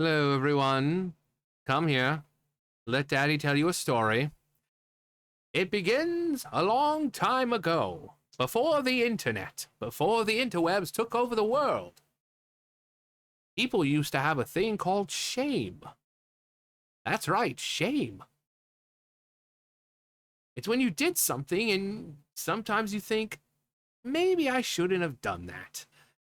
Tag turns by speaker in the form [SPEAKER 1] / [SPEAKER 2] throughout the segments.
[SPEAKER 1] Hello, everyone. Come here. Let Daddy tell you a story. It begins a long time ago, before the internet, before the interwebs took over the world. People used to have a thing called shame. That's right, shame. It's when you did something and sometimes you think, maybe I shouldn't have done that.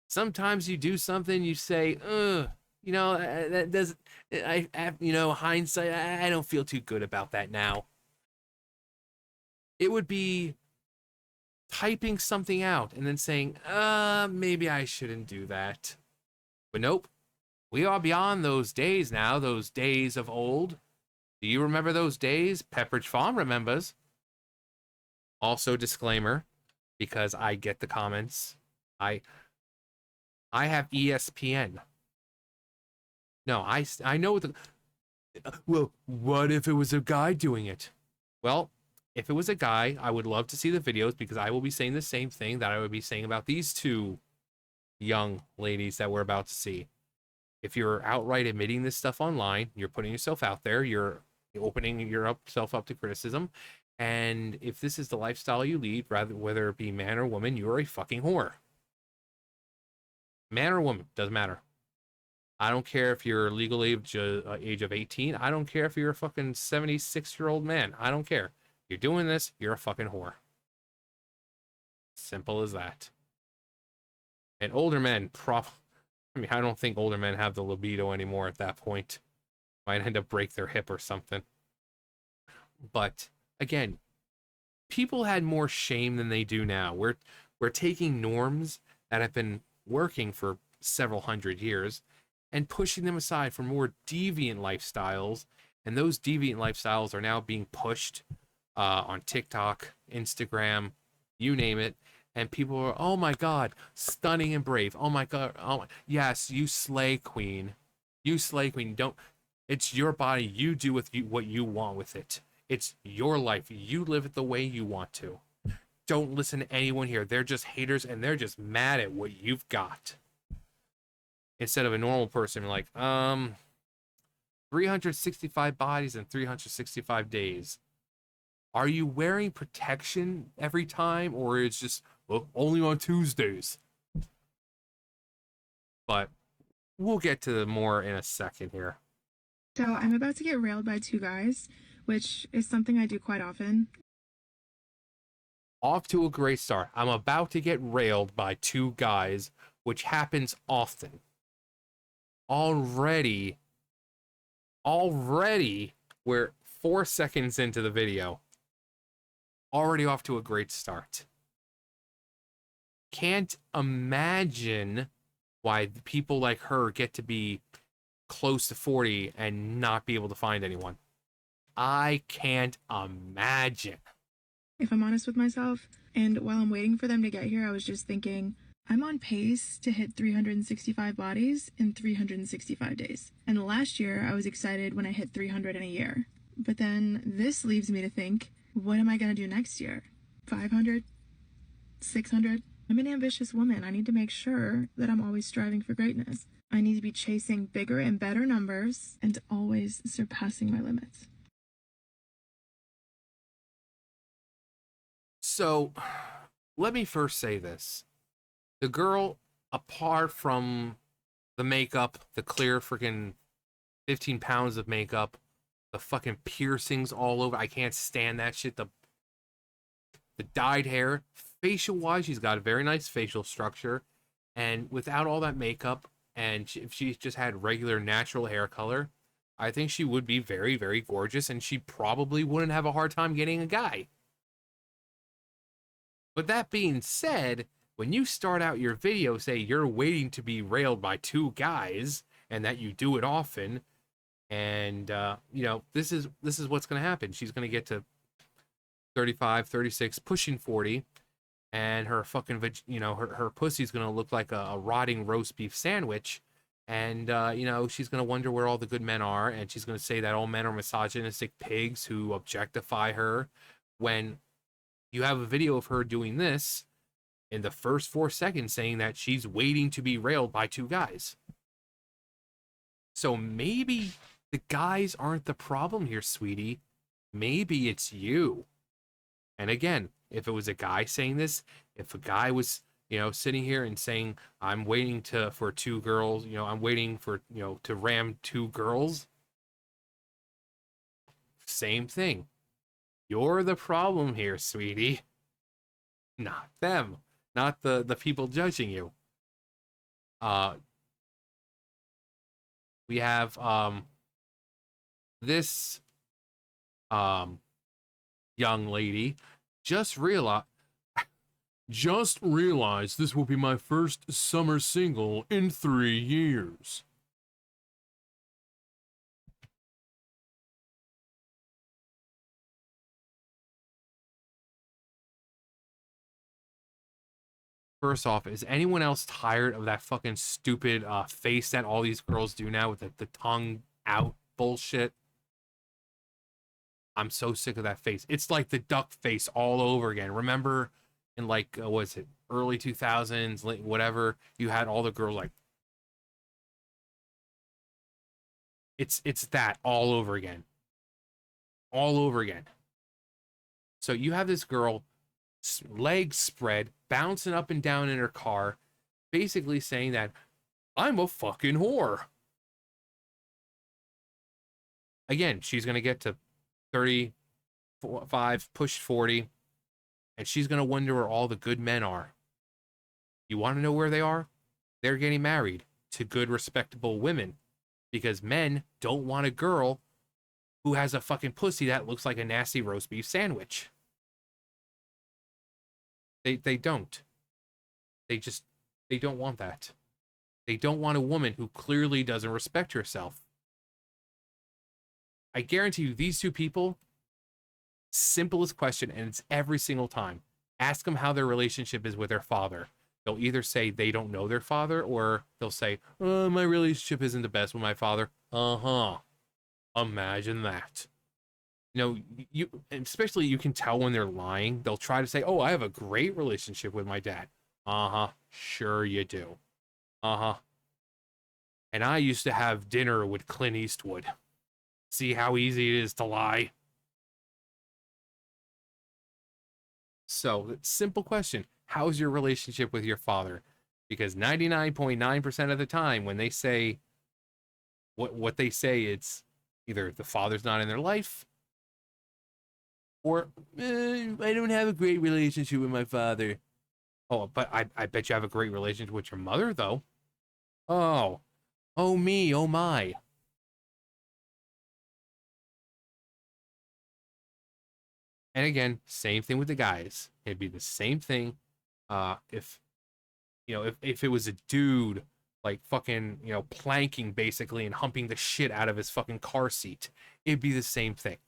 [SPEAKER 1] Sometimes you do something, you say, ugh. That does. Hindsight. I don't feel too good about that now. It would be typing something out and then saying, maybe I shouldn't do that. But nope, we are beyond those days now, those days of old. Do you remember those days? Pepperidge Farm remembers. Also, disclaimer, because I get the comments. I have ESPN. No, I know the. Well, what if it was a guy doing it? Well, if it was a guy, I would love to see the videos because I will be saying the same thing that I would be saying about these two young ladies that we're about to see. If you're outright admitting this stuff online, you're putting yourself out there, you're opening yourself up to criticism, and if this is the lifestyle you lead, whether it be man or woman, you're a fucking whore. Man or woman, doesn't matter. I don't care if you're legal age of 18. I don't care if you're a fucking 76-year-old man. I don't care. You're doing this, you're a fucking whore. Simple as that. And older men, I don't think older men have the libido anymore at that point. Might end up break their hip or something. But again, people had more shame than they do now. We're taking norms that have been working for several hundred years and pushing them aside for more deviant lifestyles. And those deviant lifestyles are now being pushed on TikTok, Instagram, you name it. And people are, oh my God, stunning and brave. Oh my God. Yes, you slay queen. You slay queen. It's your body. You do with what you want with it. It's your life. You live it the way you want to. Don't listen to anyone here. They're just haters and they're just mad at what you've got. Instead of a normal person like, 365 bodies in 365 days. Are you wearing protection every time, or it's just only on Tuesdays? But we'll get to more in a second here.
[SPEAKER 2] So I'm about to get railed by two guys, which is something I do quite often.
[SPEAKER 1] Off to a great start. I'm about to get railed by two guys, which happens often. Already, we're 4 seconds into the video. Already off to a great start. Can't imagine why people like her get to be close to 40 and not be able to find anyone. I can't imagine.
[SPEAKER 2] If I'm honest with myself, and while I'm waiting for them to get here, I was just thinking, I'm on pace to hit 365 bodies in 365 days. And last year, I was excited when I hit 300 in a year. But then this leaves me to think, what am I going to do next year? 500? 600? I'm an ambitious woman. I need to make sure that I'm always striving for greatness. I need to be chasing bigger and better numbers and always surpassing my limits.
[SPEAKER 1] So, let me first say this. The girl, apart from the makeup, the clear freaking 15 pounds of makeup, the fucking piercings all over, I can't stand that shit. The dyed hair, facial-wise, she's got a very nice facial structure. And without all that makeup, and if she just had regular natural hair color, I think she would be very, very gorgeous, and she probably wouldn't have a hard time getting a guy. But that being said, when you start out your video, say you're waiting to be railed by two guys, and that you do it often, and this is what's going to happen. She's going to get to 35, 36, pushing 40, and her fucking, her pussy's going to look like a rotting roast beef sandwich, and she's going to wonder where all the good men are, and she's going to say that all men are misogynistic pigs who objectify her, when you have a video of her doing this in the first 4 seconds saying that she's waiting to be railed by two guys. So maybe the guys aren't the problem here, sweetie. Maybe it's you. And again, if it was a guy saying this, if a guy was, sitting here and saying, I'm waiting for two girls, I'm waiting for, to ram two girls, same thing. You're the problem here, sweetie. Not them. Not the people judging you. Uh we have this um young lady just realized this will be my first summer single in 3 years. First off, is anyone else tired of that fucking stupid face that all these girls do now with the tongue out bullshit? I'm so sick of that face. It's like the duck face all over again. Remember in like, was it early 2000s, late, whatever, you had all the girls like, it's that all over again. All over again. So you have this girl, legs spread, bouncing up and down in her car, basically saying that I'm a fucking whore. Again, she's going to get to 35, push 40, and she's going to wonder where all the good men are. You want to know where they are? They're getting married to good, respectable women because men don't want a girl who has a fucking pussy that looks like a nasty roast beef sandwich. They don't. They don't want that. They don't want a woman who clearly doesn't respect herself. I guarantee you, these two people, simplest question, and it's every single time. Ask them how their relationship is with their father. They'll either say they don't know their father, or they'll say, oh, my relationship isn't the best with my father. Uh-huh. Imagine that. You especially you can tell when they're lying. They'll try to say, oh, I have a great relationship with my dad. Uh-huh. Sure you do. Uh-huh. And I used to have dinner with Clint Eastwood. See how easy it is to lie? So, simple question. How's your relationship with your father? Because 99.9% of the time when they say what they say, it's either the father's not in their life, or I don't have a great relationship with my father. Oh, but I bet you have a great relationship with your mother, though. Oh, oh me, oh my. And again, same thing with the guys. It'd be the same thing. If if it was a dude like fucking planking basically and humping the shit out of his fucking car seat, it'd be the same thing.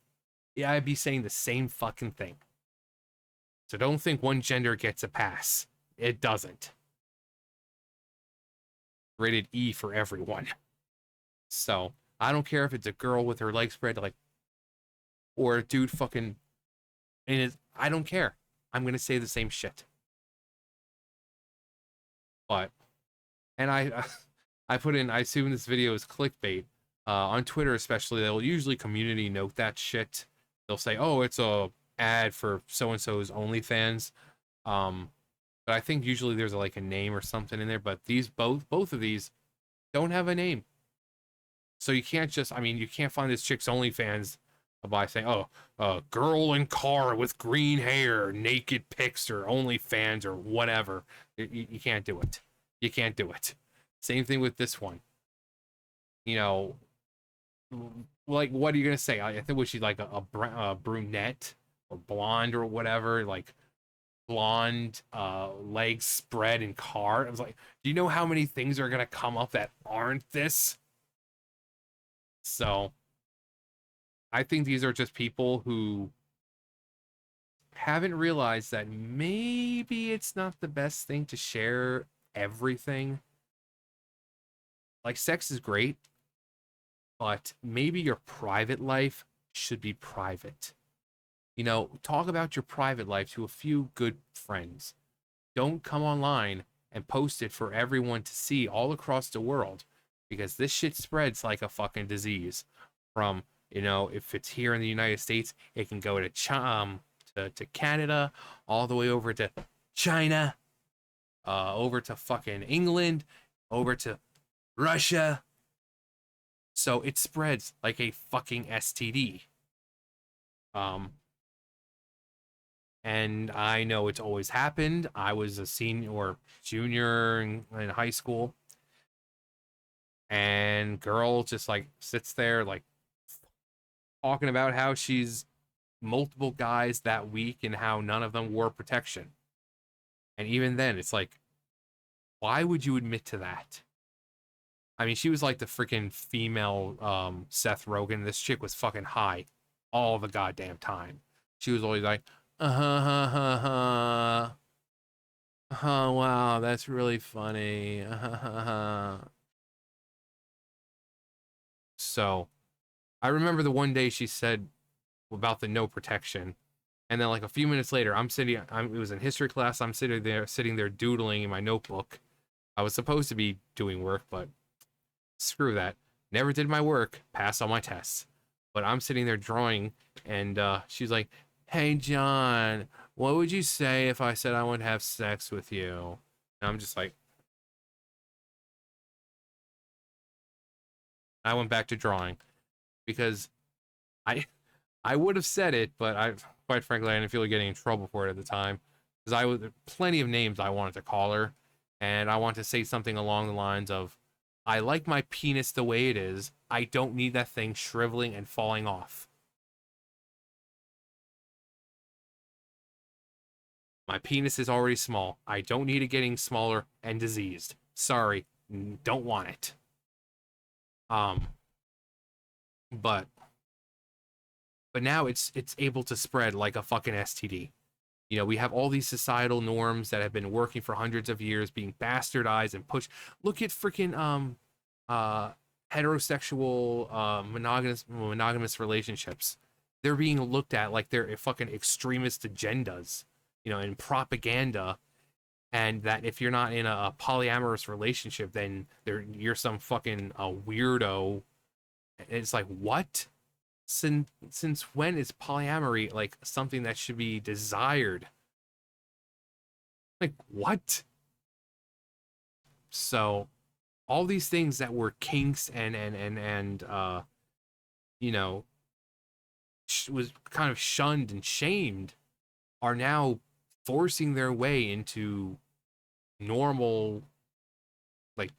[SPEAKER 1] Yeah, I'd be saying the same fucking thing. So don't think one gender gets a pass. It doesn't. Rated E for everyone. So I don't care if it's a girl with her legs spread like, or a dude fucking, I don't care. I'm gonna say the same shit. But and I put in, I assume this video is clickbait. On Twitter especially, they'll usually community note that shit. They'll say, oh, it's a ad for so and so's OnlyFans. But I think usually there's like a name or something in there. But these both of these don't have a name. So you can't just, I mean, you can't find this chick's OnlyFans by saying, oh, girl in car with green hair, naked pics, or OnlyFans, or whatever. You can't do it. You can't do it. Same thing with this one. Like, what are you gonna say? I think was she like a brunette or blonde or whatever? Like blonde, legs spread in car. I was like, do you know how many things are gonna come up that aren't this? So I think these are just people who haven't realized that maybe it's not the best thing to share everything. Like, sex is great, but maybe your private life should be private. Talk about your private life to a few good friends. Don't come online and post it for everyone to see all across the world. because this shit spreads like a fucking disease. From, if it's here in the United States, it can go to Canada, all the way over to China, over to fucking England, over to Russia. So it spreads like a fucking STD. Um, and I know it's always happened. I was a senior or junior in high school, and girl just like sits there like talking about how she's multiple guys that week and how none of them wore protection. And even then, it's like, why would you admit to that? I mean, she was like the freaking female Seth Rogen. This chick was fucking high all the goddamn time. She was always like, oh wow, that's really funny. So I remember the one day she said about the no protection, and then like a few minutes later, it was in history class. I'm sitting there doodling in my notebook. I was supposed to be doing work, but screw that. Never did my work, passed all my tests. But I'm sitting there drawing, and she's like, "Hey, John, what would you say if I said I want to have sex with you?" And I'm just like, I went back to drawing because I I would have said it, but quite frankly, I didn't feel like getting in trouble for it at the time because I was plenty of names I wanted to call her, and I want to say something along the lines of, "I like my penis the way it is. I don't need that thing shriveling and falling off. My penis is already small. I don't need it getting smaller and diseased. Sorry, don't want it." Um, but now it's able to spread like a fucking STD. We have all these societal norms that have been working for hundreds of years being bastardized and pushed. Look at freaking uh heterosexual monogamous relationships. They're being looked at like they're fucking extremist agendas, and propaganda, and that if you're not in a polyamorous relationship, then you're some fucking weirdo. And it's like, what? Since when is polyamory like something that should be desired? Like, what? So all these things that were kinks and you know was kind of shunned and shamed are now forcing their way into normal, like,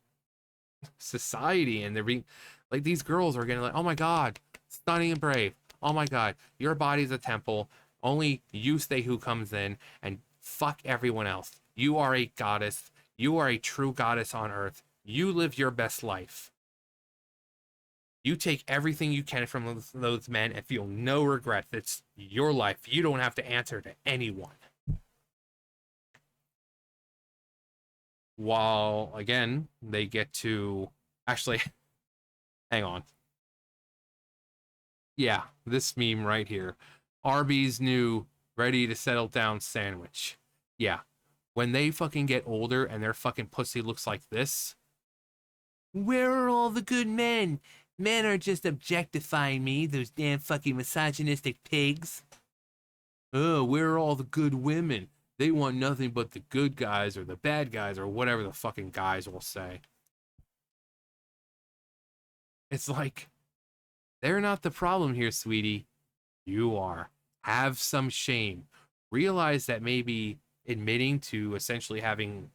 [SPEAKER 1] society. And they're being like, these girls are getting like, "Oh my god, stunning and brave. Oh my god, your body's a temple. Only you stay who comes in, and fuck everyone else. You are a goddess. You are a true goddess on earth. You live your best life. You take everything you can from those men and feel no regret. It's your life. You don't have to answer to anyone." While, again, they get to actually, hang on. Yeah, this meme right here. Arby's new ready to settle down sandwich. Yeah. When they fucking get older and their fucking pussy looks like this, where are all the good men? Men are just objectifying me, those damn fucking misogynistic pigs. Oh, where are all the good women? They want nothing but the good guys or the bad guys or whatever the fucking guys will say. It's like, they're not the problem here, sweetie. You are. Have some shame. Realize that maybe admitting to essentially having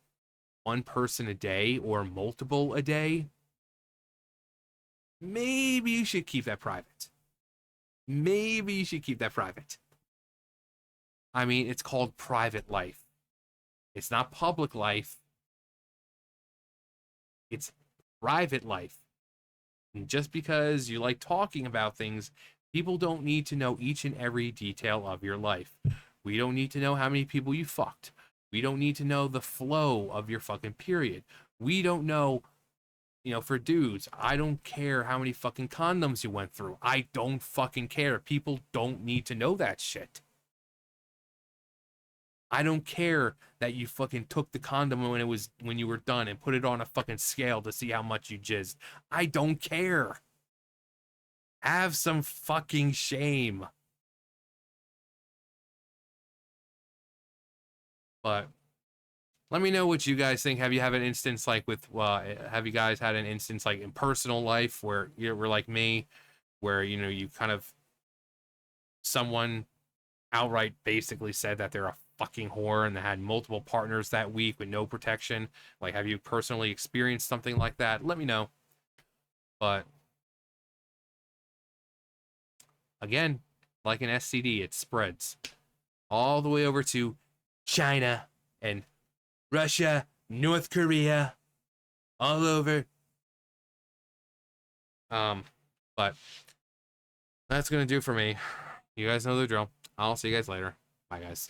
[SPEAKER 1] one person a day or multiple a day, maybe you should keep that private. Maybe you should keep that private. I mean, it's called private life. It's not public life. It's private life. And just because you like talking about things, people don't need to know each and every detail of your life. We don't need to know how many people you fucked. We don't need to know the flow of your fucking period. We don't know, for dudes, I don't care how many fucking condoms you went through. I don't fucking care. People don't need to know that shit. I don't care that you fucking took the condom when you were done and put it on a fucking scale to see how much you jizzed. I don't care. Have some fucking shame. But let me know what you guys think. Have you had an instance like with have you guys had an instance like in personal life where you were like me, where you kind of someone outright basically said that they're a fucking whore and they had multiple partners that week with no protection? Like, have you personally experienced something like that? Let me know. But again, like an STD, it spreads all the way over to China and Russia, North Korea, all over. But that's gonna do for me. You guys know the drill. I'll see you guys later. Bye, guys.